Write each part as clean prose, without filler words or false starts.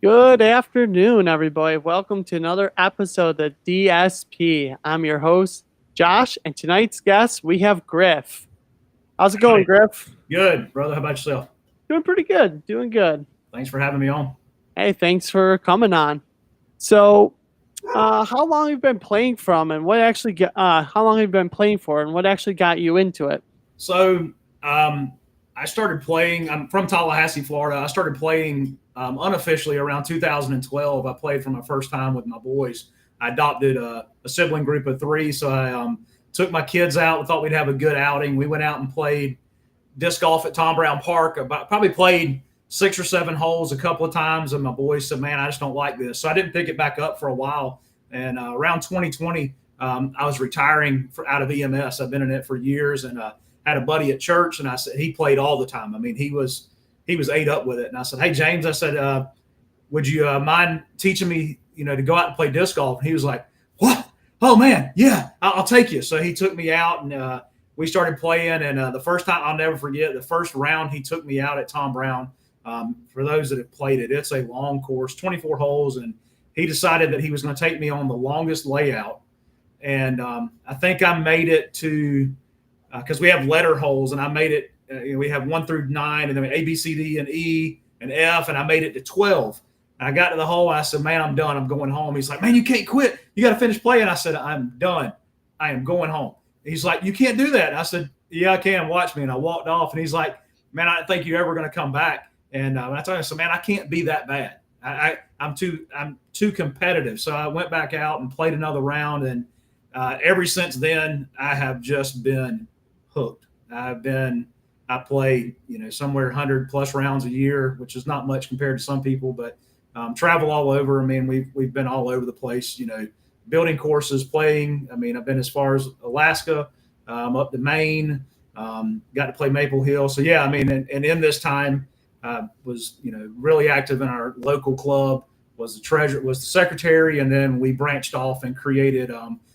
Good afternoon, everybody. Welcome to another episode of DSP. I'm your host, Josh, and tonight's guest, we have Griff. How's it going, Hi. Griff? Good, brother. How about yourself? Doing pretty good. Doing good. Thanks for having me on. Hey, thanks for coming on. So, how long have you been playing from, and how long have you been playing for, and what actually got you into it? So, I started playing. I'm from Tallahassee, Florida. I started playing unofficially around 2012. I played for my first time with my boys. I adopted a sibling group of three, so I took my kids out. We thought we'd have a good outing. We went out and played disc golf at Tom Brown Park. Probably played 6 or 7 holes a couple of times, and my boys said, "Man, I just don't like this." So I didn't pick it back up for a while. And around 2020, I was retiring out of EMS. I've been in it for years, and had a buddy at church, and I said he played all the time. I mean, he was ate up with it. And I said, "Hey, James," I said, "would you mind teaching me, to go out and play disc golf?" And he was like, "What? Oh man, yeah, I'll take you." So he took me out, and we started playing. And the first time, I'll never forget, the first round he took me out at Tom Brown. For those that have played it, it's a long course, 24 holes, and he decided that he was going to take me on the longest layout. And I think I made it to because we have letter holes, and I made it. We have 1 through 9, and then A, B, C, D, and E, and F, and I made it to 12. And I got to the hole, and I said, "Man, I'm done. I'm going home." He's like, "Man, you can't quit. You got to finish playing." I said, "I'm done. I am going home." He's like, "You can't do that." And I said, "Yeah, I can. Watch me." And I walked off, and he's like, "Man, I don't think you're ever going to come back." And I told him, I said, "Man, I can't be that bad. I'm too competitive." So I went back out and played another round, and ever since then, I have just been hooked. I play, somewhere 100 plus rounds a year, which is not much compared to some people, but travel all over. I mean, we've been all over the place, building courses, playing. I mean, I've been as far as Alaska, up to Maine, got to play Maple Hill. So yeah, I mean, and in this time, was, really active in our local club, was the secretary. And then we branched off and created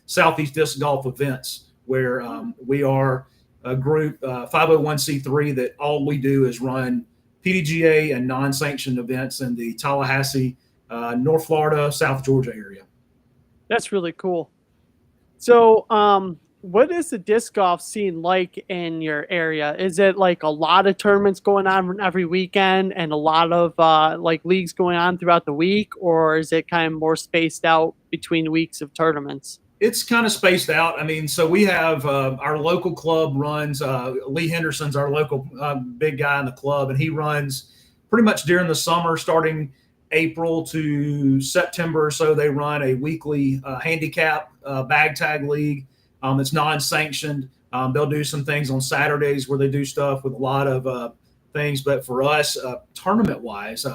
Southeast Disc Golf Events, where we are a group, 501c3, that all we do is run PDGA and non-sanctioned events in the Tallahassee, North Florida, South Georgia area. That's really cool. So, what is the disc golf scene like in your area? Is it like a lot of tournaments going on every weekend and a lot of leagues going on throughout the week, or is it kind of more spaced out between weeks of tournaments? It's kind of spaced out. I mean, so we have our local club runs. Lee Henderson's our local big guy in the club, and he runs pretty much during the summer, starting April to September or so. They run a weekly handicap bag tag league. It's non-sanctioned. They'll do some things on Saturdays where they do stuff with a lot of things. But for us, tournament-wise,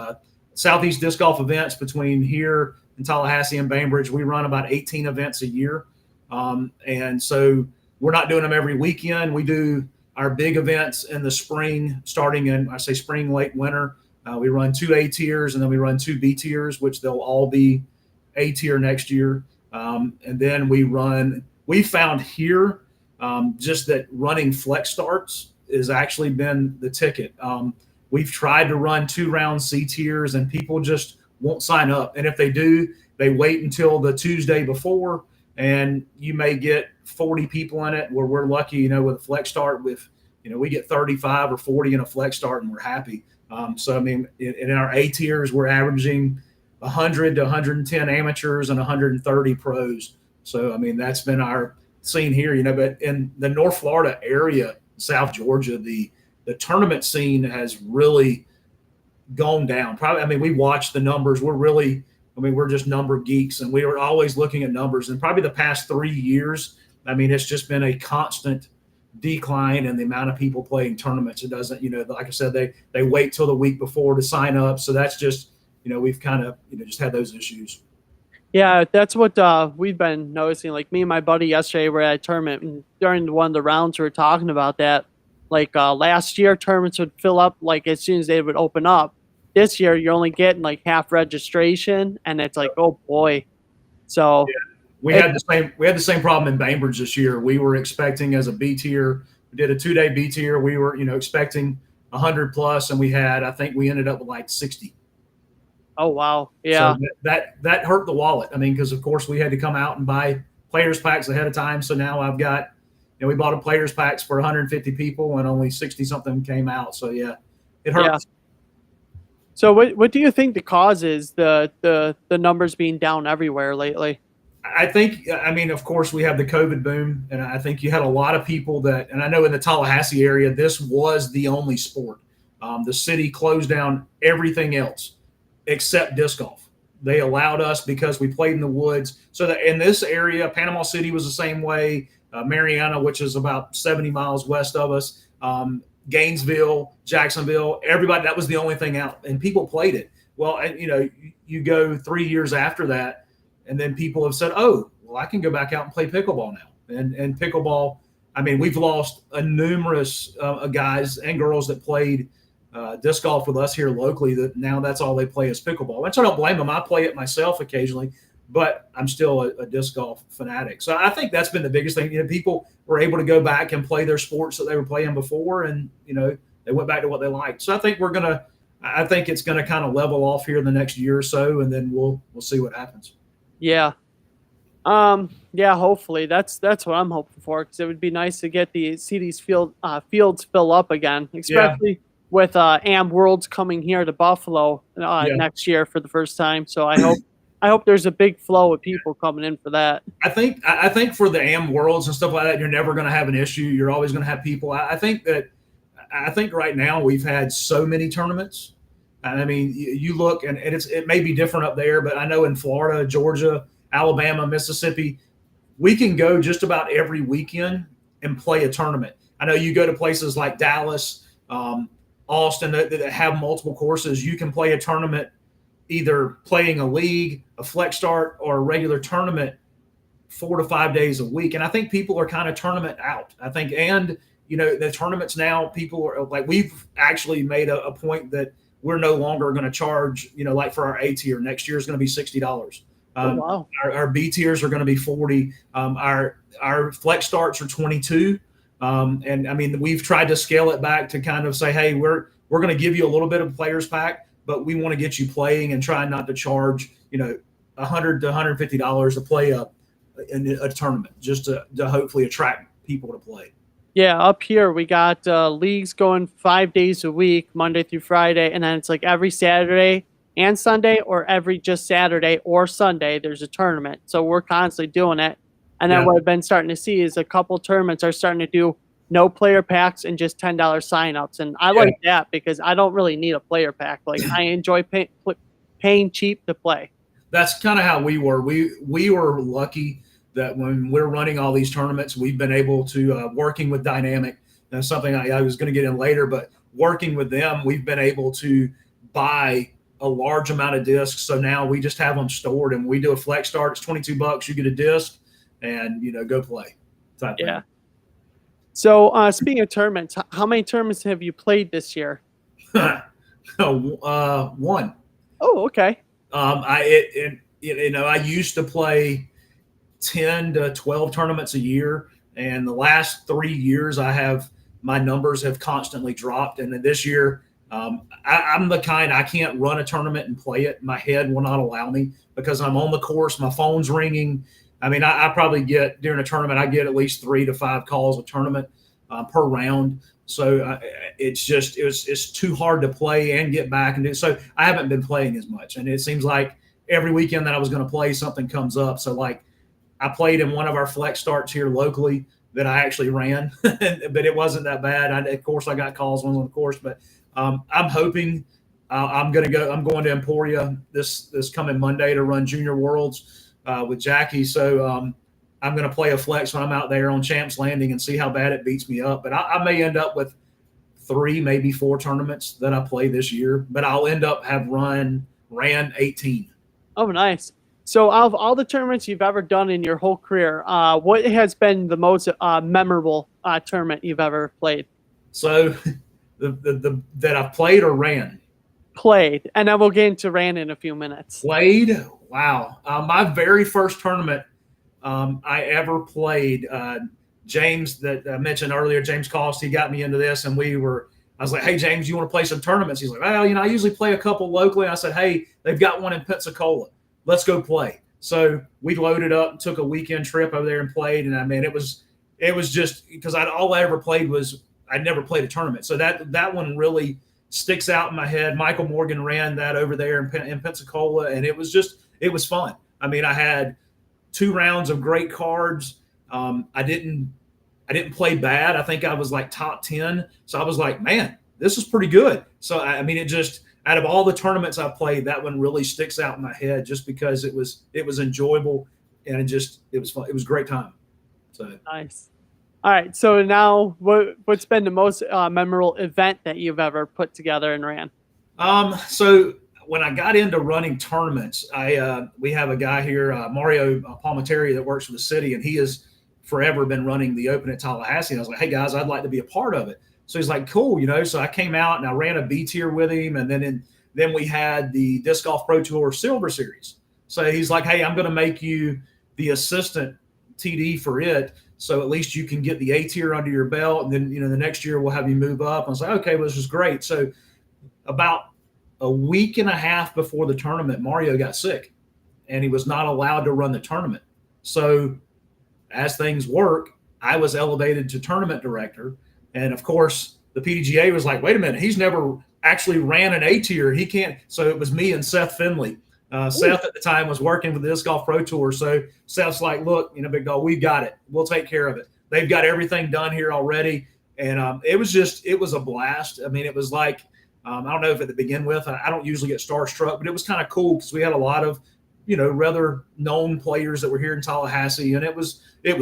Southeast Disc Golf Events between here in Tallahassee and Bainbridge, we run about 18 events a year. And so we're not doing them every weekend. We do our big events in the spring, starting in, I say spring, late winter. We run 2 A tiers, and then we run 2 B tiers, which they'll all be A tier next year. And then we found here just that running flex starts has actually been the ticket. We've tried to run 2-round C tiers, and people just won't sign up. And if they do, they wait until the Tuesday before, and you may get 40 people in it, where we're lucky, with a flex start with, we get 35 or 40 in a flex start, and we're happy. So, I mean, in our A tiers, we're averaging 100 to 110 amateurs and 130 pros. So, I mean, that's been our scene here, but in the North Florida area, South Georgia, the tournament scene has really gone down. Probably, I mean, we watch the numbers. We're just number geeks, and we are always looking at numbers. And probably the past 3 years, I mean, it's just been a constant decline in the amount of people playing tournaments. It doesn't, like I said, they wait till the week before to sign up. So that's just, we've kind of, just had those issues. Yeah, that's what we've been noticing. Like me and my buddy yesterday were at a tournament, and during one of the rounds we were talking about that. Like last year, tournaments would fill up like as soon as they would open up. This year, you're only getting like half registration, and it's like, oh boy. So yeah. We had the same problem in Bainbridge this year. We were expecting as a B tier. We did a 2-day B tier. We were, expecting 100 plus, and I think we ended up with like 60. Oh, wow. So Yeah. that hurt the wallet. I mean, because of course we had to come out and buy players packs ahead of time. So now I've got, we bought a players packs for 150 people and only 60 something came out. So yeah, it Yeah. hurts. So what do you think the cause is, the numbers being down everywhere lately? I think, I mean, of course, we have the COVID boom, and I think you had a lot of people that, and I know in the Tallahassee area, this was the only sport. The city closed down everything else except disc golf. They allowed us because we played in the woods. So that in this area, Panama City was the same way. Mariana, which is about 70 miles west of us, Gainesville, Jacksonville, everybody, that was the only thing out, and people played it. Well, and, you go 3 years after that, and then people have said, "Oh, well, I can go back out and play pickleball now." And pickleball, I mean, we've lost a numerous guys and girls that played disc golf with us here locally. That now that's all they play is pickleball. Which I don't blame them. I play it myself occasionally, but I'm still a disc golf fanatic. So I think that's been the biggest thing. People were able to go back and play their sports that they were playing before, and they went back to what they liked. So I think I think it's gonna kind of level off here in the next year or so, and then we'll see what happens. Yeah. Yeah, hopefully that's what I'm hoping for, because it would be nice to see these fields fill up again, especially with AM Worlds coming here to Buffalo next year for the first time. So I hope there's a big flow of people coming in for that. I think for the AM Worlds and stuff like that, you're never going to have an issue. You're always going to have people. I think right now we've had so many tournaments. I mean, you look, and it may be different up there, but I know in Florida, Georgia, Alabama, Mississippi, we can go just about every weekend and play a tournament. I know you go to places like Dallas, Austin that have multiple courses. You can play a tournament, either playing a league, a flex start, or a regular tournament 4 to 5 days a week. And I think people are kind of tournament out. I think, and the tournaments now, people are like, we've actually made a point that we're no longer going to charge, like for our A tier, next year is going to be $60. Wow. Our B tiers are going to be 40. Our flex starts are 22. And I mean, we've tried to scale it back to kind of say, hey, we're going to give you a little bit of players pack, but we want to get you playing and try not to charge, $100 to $150 to play a tournament, just to hopefully attract people to play. Yeah, up here we got leagues going 5 days a week, Monday through Friday, and then it's like every Saturday and Sunday, or every just Saturday or Sunday there's a tournament. So we're constantly doing it. And then what I've been starting to see is a couple tournaments are starting to do no player packs and just $10 signups. And I like that, because I don't really need a player pack. Like, I enjoy paying cheap to play. That's kind of how we were. We were lucky that when we're running all these tournaments, we've been able to, working with Dynamic, that's something I was going to get in later, but working with them, we've been able to buy a large amount of discs. So now we just have them stored, and we do a flex start. It's $22. You get a disc and, go play. Type thing. So speaking of tournaments, how many tournaments have you played this year? One. Oh, okay. I used to play 10 to 12 tournaments a year, and the last 3 years my numbers have constantly dropped. And then this year, I'm the kind, I can't run a tournament and play it. My head will not allow me, because I'm on the course, my phone's ringing. I mean, I probably get, during a tournament, I get at least 3 to 5 calls a tournament per round. So it's too hard to play and get back and do. So I haven't been playing as much, and it seems like every weekend that I was going to play, something comes up. So like, I played in one of our flex starts here locally that I actually ran, but it wasn't that bad. Of course, I got calls on the course, but I'm hoping I'm going to Emporia this coming Monday to run Junior Worlds with Jackie. So I'm going to play a flex when I'm out there on Champs Landing and see how bad it beats me up. But I may end up with 3, maybe 4 tournaments that I play this year, but I'll end up ran 18. Oh, nice. So out of all the tournaments you've ever done in your whole career, what has been the most memorable tournament you've ever played? So that I've played or ran? Played. And then we'll get into ran in a few minutes. Played? Wow. My very first tournament I ever played, James, that I mentioned earlier, James Cost, he got me into this, and we were I was like, hey, James, you want to play some tournaments? He's like, well, I usually play a couple locally. And I said, hey, they've got one in Pensacola. Let's go play. So we loaded up and took a weekend trip over there and played. And I mean, it was just because all I ever played was I'd never played a tournament. So that one really sticks out in my head. Michael Morgan ran that over there in Pensacola, and it was fun. I mean, I had 2 rounds of great cards. I didn't play bad. I think I was like top 10. So I was like, man, this is pretty good. So, I mean, it just, out of all the tournaments I played, that one really sticks out in my head just because it was enjoyable and it was fun. It was a great time. So Nice. All right. So now what's been the most memorable event that you've ever put together and ran? So when I got into running tournaments, we have a guy here, Mario Palmateri, that works for the city, and he has forever been running the Open at Tallahassee. And I was like, hey guys, I'd like to be a part of it. So he's like, cool, So I came out and I ran a B tier with him, and then we had the Disc Golf Pro Tour Silver Series. So he's like, hey, I'm going to make you the assistant TD for it, so at least you can get the A tier under your belt, and then the next year we'll have you move up. I was like, okay, well, this is great. So about a week and a half before the tournament, Mario got sick, and he was not allowed to run the tournament. So as things work, I was elevated to tournament director. And of course, the PDGA was like, wait a minute, he's never actually ran an A tier. He can't. So it was me and Seth Finley. Seth at the time was working for the Disc Golf Pro Tour. So Seth's like, look, big dog, we've got it. We'll take care of it. They've got everything done here already. And it was a blast. I mean, it was like, I don't know if to begin with, I don't usually get starstruck, but it was kind of cool because we had a lot of, rather known players that were here in Tallahassee, and it was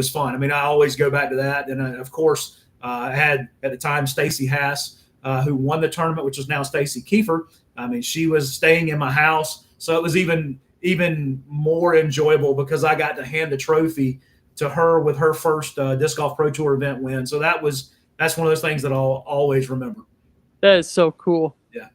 fun. I mean, I always go back to that. And of course, I had at the time Stacy Haas, who won the tournament, which is now Stacy Kiefer. I mean, she was staying in my house, so it was even more enjoyable because I got to hand the trophy to her with her first Disc Golf Pro Tour event win. So that's one of those things that I'll always remember. That is so cool. Yeah.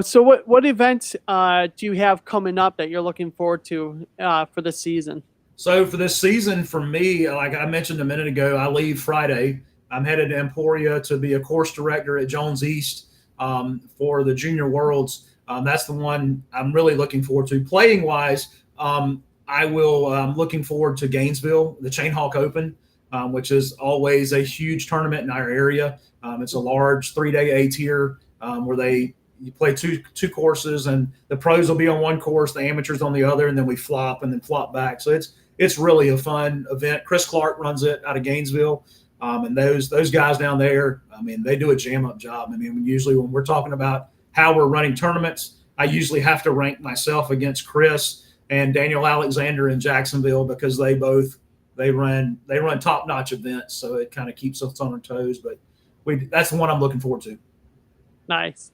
So what events do you have coming up that you're looking forward to for this season? So for this season, for me, like I mentioned a minute ago, I leave Friday. I'm headed to Emporia to be a course director at Jones East for the Junior Worlds. That's the one I'm really looking forward to. Playing wise, I'm looking forward to Gainesville, the Chain Hawk Open, which is always a huge tournament in our area. It's a large 3-day A tier where you play two courses, and the pros will be on one course, the amateurs on the other, and then we flop and then flop back. So it's really a fun event. Chris Clark runs it out of Gainesville. And those guys down there, I mean, they do a jam-up job. I mean, usually when we're talking about how we're running tournaments, I usually have to rank myself against Chris and Daniel Alexander in Jacksonville because they run top-notch events, so it kind of keeps us on our toes. But that's the one I'm looking forward to. Nice.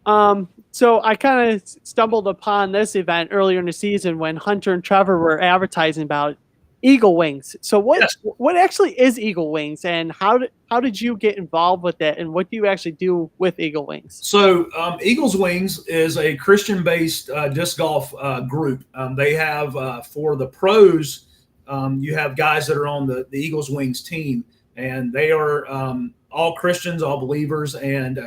So I kind of stumbled upon this event earlier in the season when Hunter and Trevor were advertising about Eagle Wings. So what actually is Eagle Wings, and how did you get involved with it, and what do you actually do with Eagle Wings? So Eagles Wings is a Christian-based disc golf group. They have for the pros, you have guys that are on the Eagles Wings team, and they are all Christians, all believers, and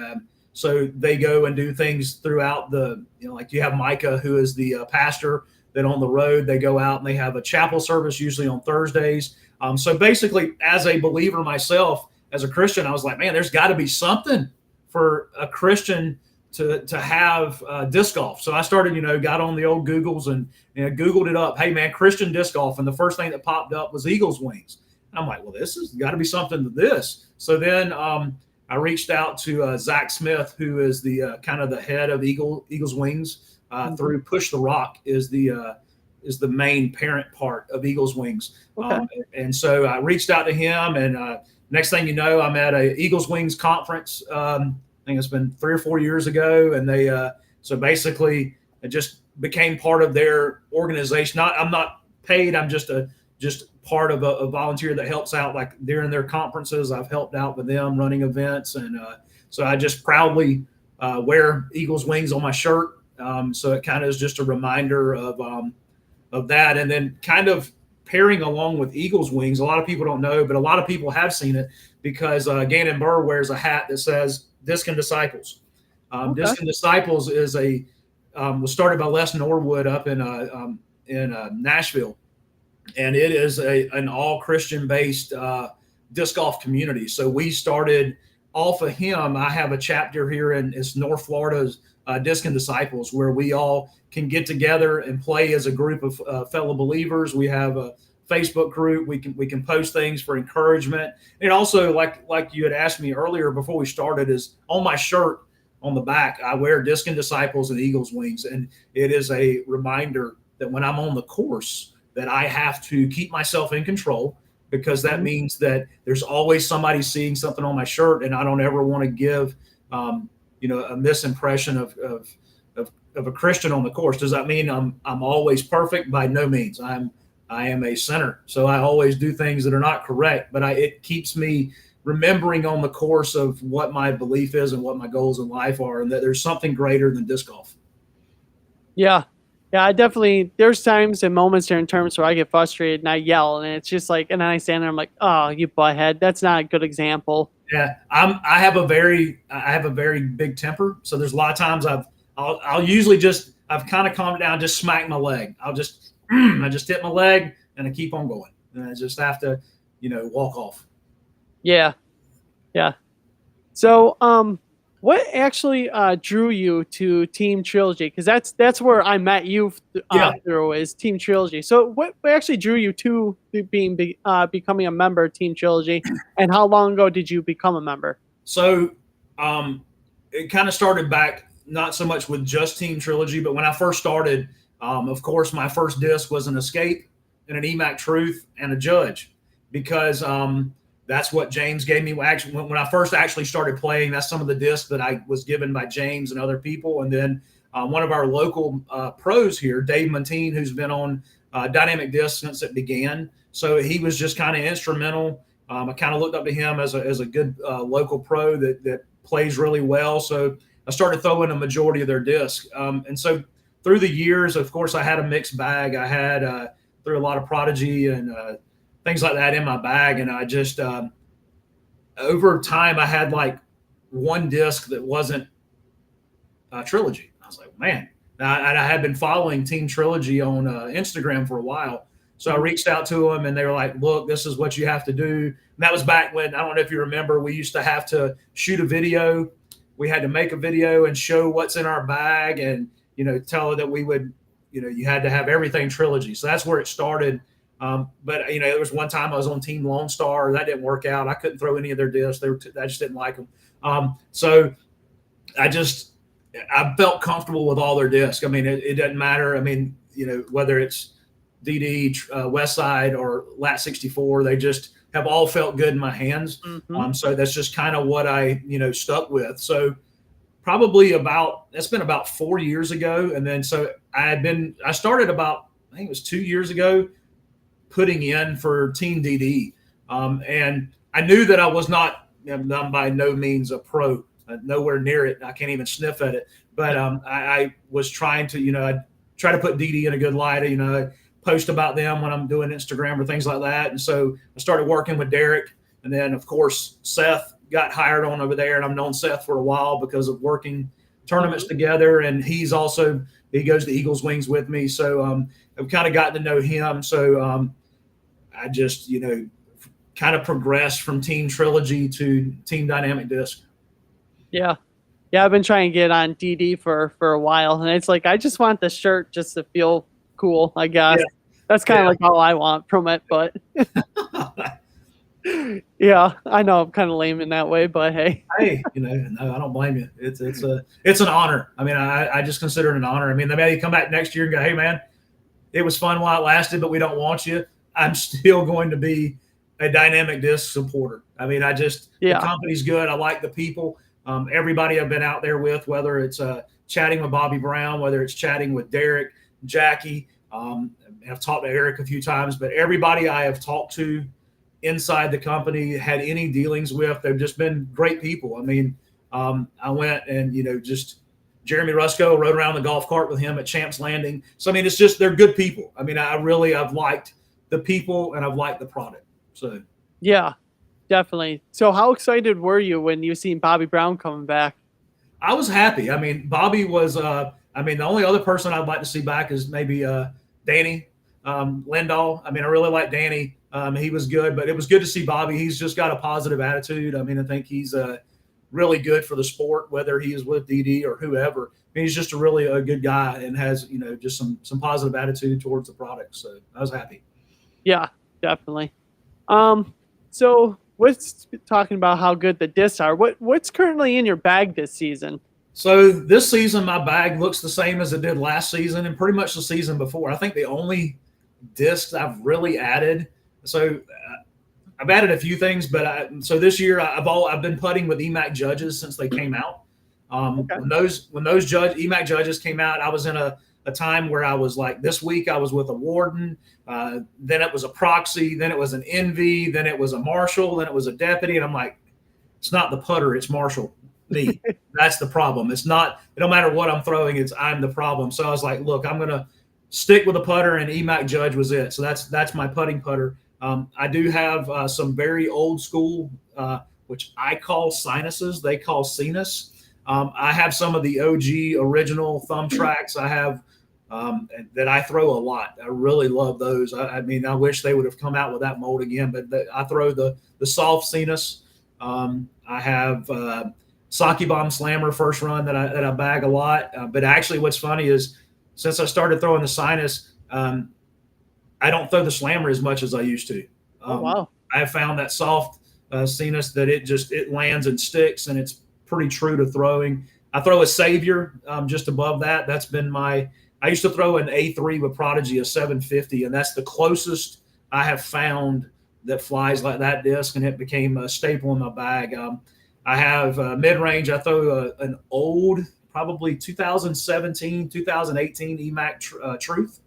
so they go and do things throughout like you have Micah, who is the pastor. Then on the road, they go out and they have a chapel service, usually on Thursdays. So basically, as a believer myself, as a Christian, I was like, man, there's got to be something for a Christian to have disc golf. So I started, got on the old Googles and Googled it up. Hey, man, Christian disc golf. And the first thing that popped up was Eagles Wings. And I'm like, well, this has got to be something to this. So then I reached out to Zach Smith, who is the kind of the head of Eagles Wings. Through Push the Rock is the main parent part of Eagles Wings. Okay. And so I reached out to him, and next thing you know, I'm at a Eagles Wings conference. I think it's been 3 or 4 years ago, and they so basically it just became part of their organization. I'm not paid. I'm just part of a volunteer that helps out, like during their conferences. I've helped out with them running events, and so I just proudly wear Eagles Wings on my shirt. So it kind of is just a reminder of that. And then kind of pairing along with Eagles Wings, a lot of people don't know, but a lot of people have seen it because Gannon Burr wears a hat that says Disc and Disciples. Okay. Disc and Disciples is was started by Les Norwood up in Nashville, and it is an all Christian based disc golf community. So we started off of him. I have a chapter here in it's North Florida's Disc and Disciples, where we all can get together and play as a group of fellow believers. We have a Facebook group. We can post things for encouragement. And also, like you had asked me earlier before we started, is on my shirt on the back, I wear Disc and Disciples and Eagle's Wings, and it is a reminder that when I'm on the course, that I have to keep myself in control, because that means that there's always somebody seeing something on my shirt, and I don't ever want to give a misimpression of a Christian on the course. Does that mean I'm always perfect? By no means. I am a sinner, so I always do things that are not correct. But it keeps me remembering on the course of what my belief is and what my goals in life are, and that there's something greater than disc golf. Yeah. Yeah, I definitely, there's times and moments during terms where I get frustrated and I yell, and it's just like, and then I stand there, I'm like, oh, you butthead. That's not a good example. Yeah, I have a very big temper. So there's a lot of times I'll usually I've kind of calmed down, just smack my leg. I just hit my leg and I keep on going. And I just have to, walk off. Yeah. Yeah. So, what actually drew you to Team Trilogy? Because that's where I met you through, is Team Trilogy. So what actually drew you to becoming a member of Team Trilogy, and how long ago did you become a member? So it kind of started back not so much with just Team Trilogy, but when I first started, of course, my first disc was an Escape and an EMAC Truth and a Judge, because that's what James gave me. Actually, when I first actually started playing, that's some of the discs that I was given by James and other people. And then one of our local pros here, Dave Montine, who's been on Dynamic Disc since it began. So he was just kind of instrumental. I kind of looked up to him as a good local pro that plays really well. So I started throwing a majority of their discs. And so through the years, of course, I had a mixed bag. I had through a lot of Prodigy and things like that in my bag. And I just, over time, I had like one disc that wasn't Trilogy. I was like, man, I had been following Team Trilogy on Instagram for a while. So I reached out to them and they were like, look, this is what you have to do. And that was back when, I don't know if you remember, we used to have to shoot a video. We had to make a video and show what's in our bag and, tell her that we would, you had to have everything Trilogy. So that's where it started. But there was one time I was on Team Lone Star. That didn't work out. I couldn't throw any of their discs. I just didn't like them. So I felt comfortable with all their discs. I mean, it doesn't matter. I mean, whether it's DD, Westside, or Lat 64, they just have all felt good in my hands. Mm-hmm. So that's just kind of what I, stuck with. So probably that's been about 4 years ago. And then, so I started about, I think it was 2 years ago, putting in for Team DD. And I knew that I was not, I'm by no means a pro, nowhere near it. I can't even sniff at it. But I was trying to, I try to put DD in a good light, I post about them when I'm doing Instagram or things like that. And so I started working with Derek. And then, of course, Seth got hired on over there. And I've known Seth for a while because of working tournaments together. And he goes to Eagles Wings with me. So I've kind of gotten to know him. So I just, kind of progressed from Team Trilogy to Team Dynamic Disc. Yeah. Yeah, I've been trying to get on DD for a while. And it's like, I just want the shirt just to feel cool, I guess. Yeah. That's kind of like all I want from it. But yeah, I know I'm kind of lame in that way, but hey. Hey, no, I don't blame you. It's an honor. I mean, I just consider it an honor. I mean, they may come back next year and go, hey, man, it was fun while it lasted, but we don't want you. I'm still going to be a Dynamic Disc supporter. I mean, the company's good. I like the people. Everybody I've been out there with, whether it's chatting with Bobby Brown, whether it's chatting with Derek, Jackie. I've talked to Eric a few times, but everybody I have talked to inside the company, had any dealings with, they've just been great people. I mean, I went and, just Jeremy Rusko, rode around the golf cart with him at Champs Landing. So, I mean, it's just, they're good people. I mean, I've liked the people and I've liked the product. So, yeah. Definitely. So how excited were you when you seen Bobby Brown coming back? I was happy. I mean, Bobby was. I mean, the only other person I'd like to see back is maybe Danny Lindahl. I mean, I really like Danny. He was good, but it was good to see Bobby. He's just got a positive attitude. I mean, I think he's really good for the sport, whether he is with DD or whoever. I mean, he's just a good guy and has just some positive attitude towards the product. So I was happy. Yeah, definitely. Um, so what's talking about how good the discs are? What's currently in your bag this season? So this season, my bag looks the same as it did last season and pretty much the season before. I think the only discs I've really added. So I've added a few things, but so this year I've been putting with EMAC judges since they came out. Okay. When those EMAC judges came out, I was in a time where I was like, this week I was with a Warden, then it was a proxy, then it was an Envy, then it was a Marshal, then it was a deputy, and I'm like, it's not the putter, it's Marshal, me. That's the problem. It's not. It don't matter what I'm throwing, I'm the problem. So I was like, look, I'm gonna stick with a putter, and EMAC judge was it. So that's my putting putter. I do have some very old school, which I call sinuses. They call sinus. I have some of the OG original thumb tracks. I have that I throw a lot. I really love those. I mean, I wish they would have come out with that mold again. But I throw the soft sinus. I have Sake Bomb Slammer first run that I bag a lot. But actually, what's funny is since I started throwing the sinus, I don't throw the slammer as much as I used to. Oh wow! I have found that soft sinus that it lands and sticks, and it's pretty true to throwing. I throw a Savior just above that. That's been I used to throw an A3 with Prodigy, a 750, and that's the closest I have found that flies like that disc, and it became a staple in my bag. I have mid-range. I throw an old, probably 2017, 2018 EMAC Truth.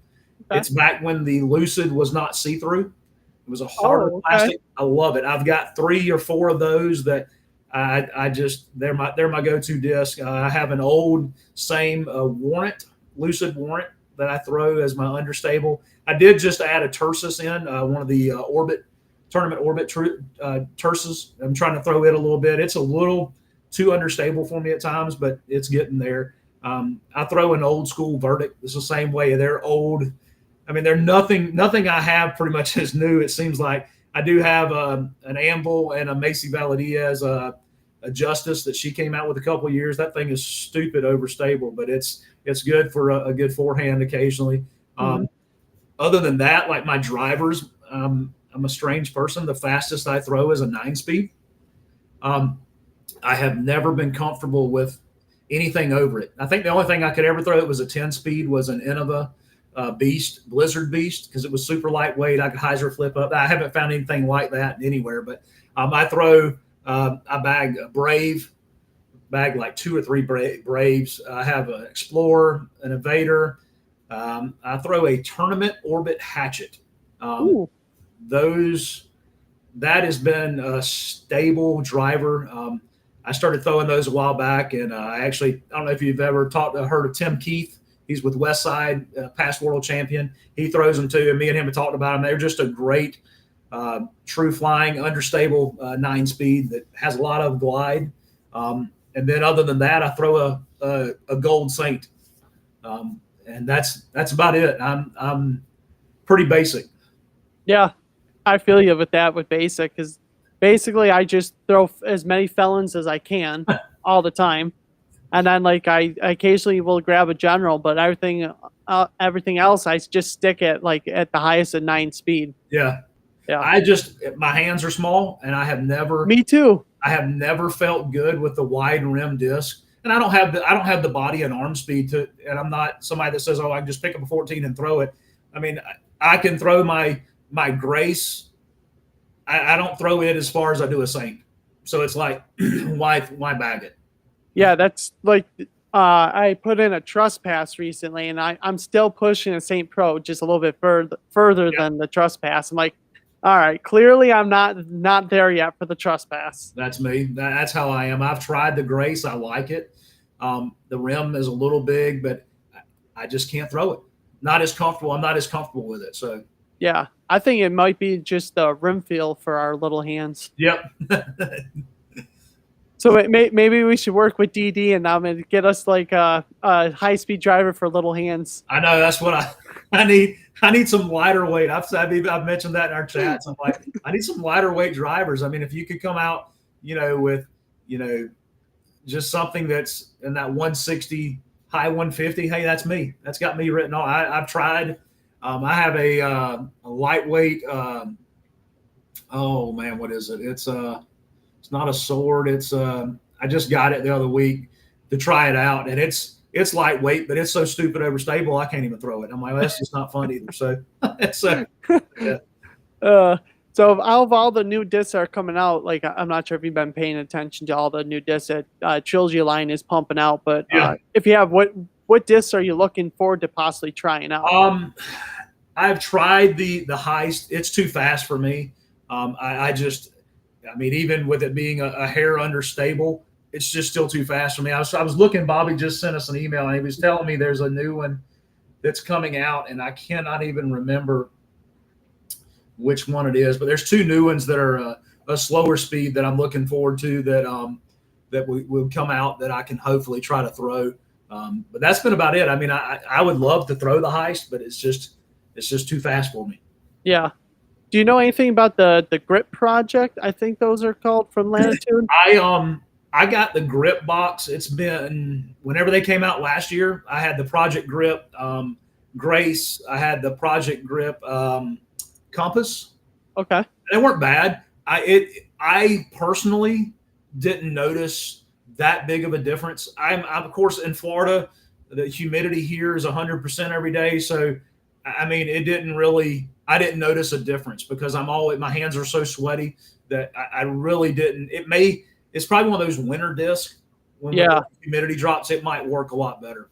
Okay. It's back when the Lucid was not see-through. It was a harder plastic. I love it. I've got 3 or 4 of those that they're my go-to disc. I have an old same Warrant, Lucid Warrant that I throw as my understable. I did just add a Tersus in, one of the tournament orbit Tersus. I'm trying to throw it a little bit. It's a little too understable for me at times, but it's getting there. I throw an old school Verdict. It's the same way. They're old. I mean, they're nothing I have pretty much is new. It seems like I do have an Anvil and a Macy Valadiaz, a Justice that she came out with a couple of years. That thing is stupid overstable, but it's good for a good forehand occasionally. Other than that, like my drivers, I'm a strange person. The fastest I throw is a 9-speed. I have never been comfortable with anything over it. I think the only thing I could ever throw that was a 10-speed was an Innova Blizzard Beast, because it was super lightweight. I could hyzer flip up. I haven't found anything like that anywhere, but I throw I bag a Brave, bag like 2 or 3 Braves. I have an Explorer, an Evader. I throw a Tournament Orbit Hatchet. That has been a stable driver. I started throwing those a while back, and I don't know if you've ever heard of Tim Keith. He's with Westside, past world champion. He throws them too, and me and him have talked about them. They're just a great, true flying, understable 9-speed that has a lot of glide. And then other than that, I throw a Gold Saint, and that's about it. I'm pretty basic. Yeah, I feel you with that with basic, because basically I just throw as many felons as I can all the time. And then, like, I occasionally will grab a general, but everything else, I just stick at the highest at 9-speed. Yeah. My hands are small, and I have never. Me too. I have never felt good with the wide rim disc, and I don't have the body and arm speed to. And I'm not somebody that says, "Oh, I can just pick up a 14 and throw it." I mean, I can throw my Grace. I don't throw it as far as I do a Saint, so it's like, why bag it? Yeah, that's like I put in a Trespass recently, and I'm still pushing a Saint Pro just a little bit further than the Trespass. I'm like, all right, clearly I'm not there yet for the Trespass. That's me. That's how I am. I've tried the Grace. I like it. The rim is a little big, but I just can't throw it. Not as comfortable. I'm not as comfortable with it. So Yeah, I think it might be just the rim feel for our little hands. Yep. So maybe we should work with DD and get us like a high speed driver for little hands. I know that's what I need. I need some lighter weight. I've mentioned that in our chats. I'm like, I need some lighter weight drivers. I mean, if you could come out, with, just something that's in that 160, high 150. Hey, that's me. That's got me written on. I've tried. I have a lightweight. Oh man, what is it? It's not a sword. It's I just got it the other week to try it out, and it's lightweight, but it's so stupid overstable I can't even throw it. I'm like, well, that's just not fun either. So it's yeah. So out of all the new discs that are coming out, like I'm not sure if you've been paying attention to all the new discs that Trilogy line is pumping out, but if you have, what discs are you looking forward to possibly trying out? I've tried the heist. It's too fast for me. I mean, even with it being a hair understable, it's just still too fast for me. I was looking. Bobby just sent us an email, and he was telling me there's a new one that's coming out, and I cannot even remember which one it is. But there's two new ones that are a slower speed that I'm looking forward to that will come out that I can hopefully try to throw. But that's been about it. I mean, I would love to throw the heist, but it's just too fast for me. Yeah. Do you know anything about the grip project? I think those are called from Latitude. I got the grip box. It's been whenever they came out last year. I had the Project Grip Grace. I had the Project Grip Compass. Okay. They weren't bad. I personally didn't notice that big of a difference. I'm of course in Florida. The humidity here is 100% every day, so I mean it didn't really. I didn't notice a difference because my hands are so sweaty that I really didn't. It's probably one of those winter discs. When the humidity drops, it might work a lot better.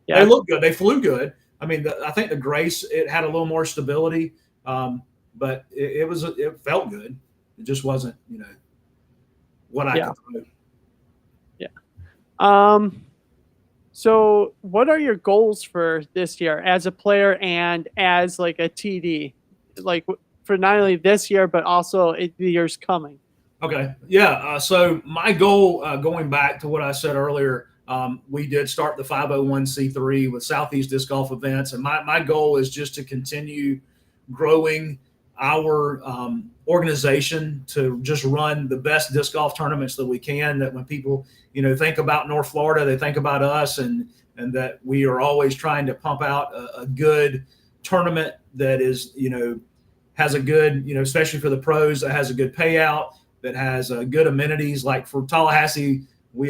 Yeah. They look good. They flew good. I mean, I think the Grace, it had a little more stability, but it felt good. It just wasn't, what I could do. Yeah. So what are your goals for this year as a player and as like a TD? Like for not only this year, but also the years coming. Okay. Yeah. So my goal, going back to what I said earlier, we did start the 501c3 with Southeast Disc Golf Events. And my goal is just to continue growing our organization to just run the best disc golf tournaments that we can, that when people, think about North Florida, they think about us, and that we are always trying to pump out a good tournament that is, has a good, especially for the pros, that has a good payout, that has good amenities. Like for Tallahassee, we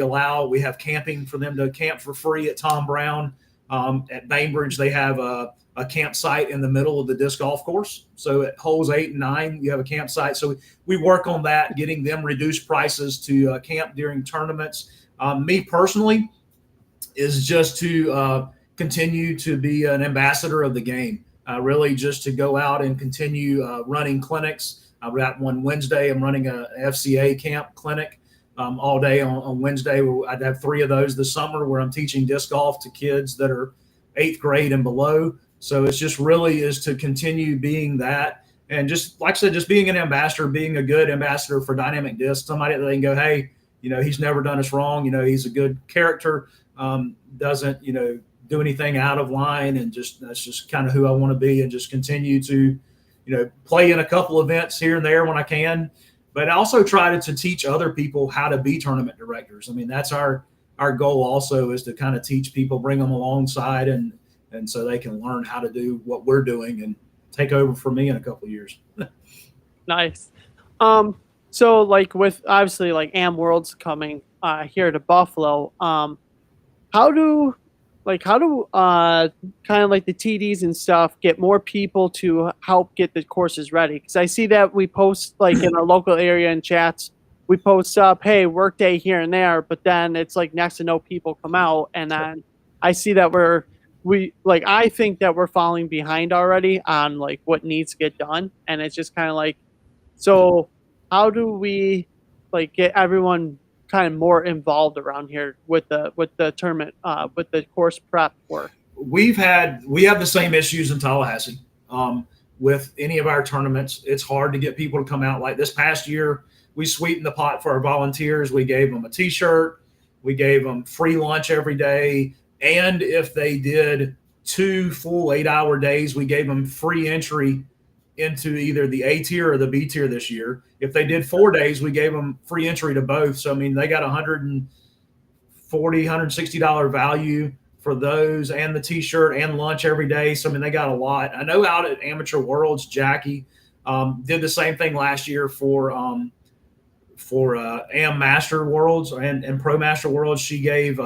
have camping for them to camp for free at Tom Brown. At Bainbridge, they have a campsite in the middle of the disc golf course. So at holes 8 and 9, you have a campsite. So we work on that, getting them reduced prices to camp during tournaments. Me personally is just to continue to be an ambassador of the game. Really just to go out and continue running clinics. I've got one Wednesday. I'm running a FCA camp clinic all day on Wednesday. I'd have 3 of those this summer where I'm teaching disc golf to kids that are 8th grade and below. So it's just really is to continue being that. And just like I said, just being an ambassador, being a good ambassador for Dynamic Disc, somebody that they can go, hey, he's never done us wrong. He's a good character, doesn't, do anything out of line. And that's just kind of who I want to be, and just continue to, play in a couple events here and there when I can, but also try to teach other people how to be tournament directors. I mean, that's our goal also, is to kind of teach people, bring them alongside, and so they can learn how to do what we're doing and take over for me in a couple of years. Nice. So like with obviously like Am World's coming here to Buffalo, how do kind of like the TDs and stuff get more people to help get the courses ready? Because I see that we post like in our local area in chats, we post up, hey, work day here and there, but then it's like next to no people come out. And then I see that I think that we're falling behind already on like what needs to get done. And it's just kind of like, so how do we like get everyone kind of more involved around here with the tournament, with the course prep work? We have the same issues in Tallahassee. with any of our tournaments. It's hard to get people to come out. Like this past year, we sweetened the pot for our volunteers. We gave them a T-shirt. We gave them free lunch every day. And if they did 2 full 8-hour days, we gave them free entry into either the A tier or the B tier this year. If they did 4 days, we gave them free entry to both. So, I mean, they got $140, $160 value for those and the T-shirt and lunch every day. So, I mean, they got a lot. I know out at Amateur Worlds, Jackie did the same thing last year for AM Master Worlds and Pro Master Worlds. She gave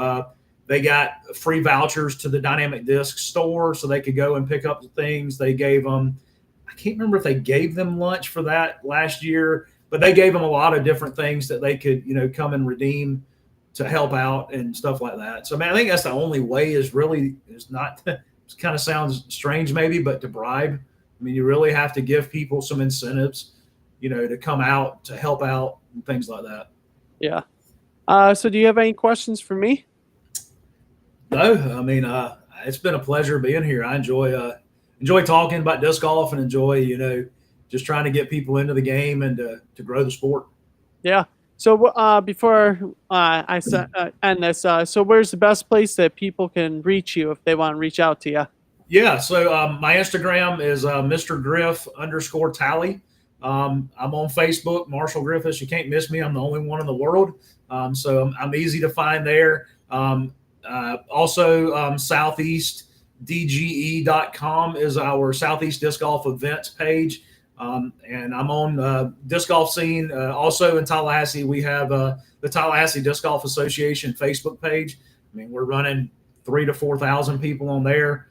they got free vouchers to the Dynamic Disc store so they could go and pick up the things. They gave them, I can't remember if they gave them lunch for that last year, but they gave them a lot of different things that they could, come and redeem to help out and stuff like that. So, man, I think that's the only way is not, it kind of sounds strange maybe, but to bribe. I mean, you really have to give people some incentives, to come out, to help out and things like that. Yeah. So do you have any questions for me? No, I mean, it's been a pleasure being here. I enjoy talking about disc golf and enjoy, just trying to get people into the game and to grow the sport. Yeah. So before I end this, so where's the best place that people can reach you if they want to reach out to you? Yeah. So my Instagram is Mr. Griff _tally. I'm on Facebook, Marshall Griffiths. You can't miss me. I'm the only one in the world. So I'm easy to find there. Also, southeastdge.com is our Southeast Disc Golf events page. And I'm on Disc Golf Scene. Also in Tallahassee, we have the Tallahassee Disc Golf Association Facebook page. I mean, we're running 3,000 to 4,000 people on there.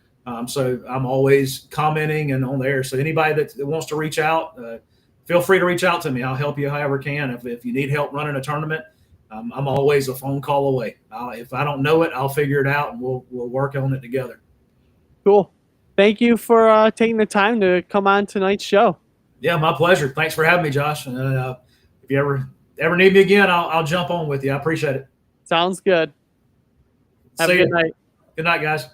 So I'm always commenting and on there. So anybody that wants to reach out, feel free to reach out to me. I'll help you however I can. If you need help running a tournament, I'm always a phone call away. If I don't know it, I'll figure it out and we'll work on it together. Cool. Thank you for taking the time to come on tonight's show. Yeah, my pleasure. Thanks for having me, Josh. If you ever need me again, I'll jump on with you. I appreciate it. Sounds good. Have a good night. Good night, guys.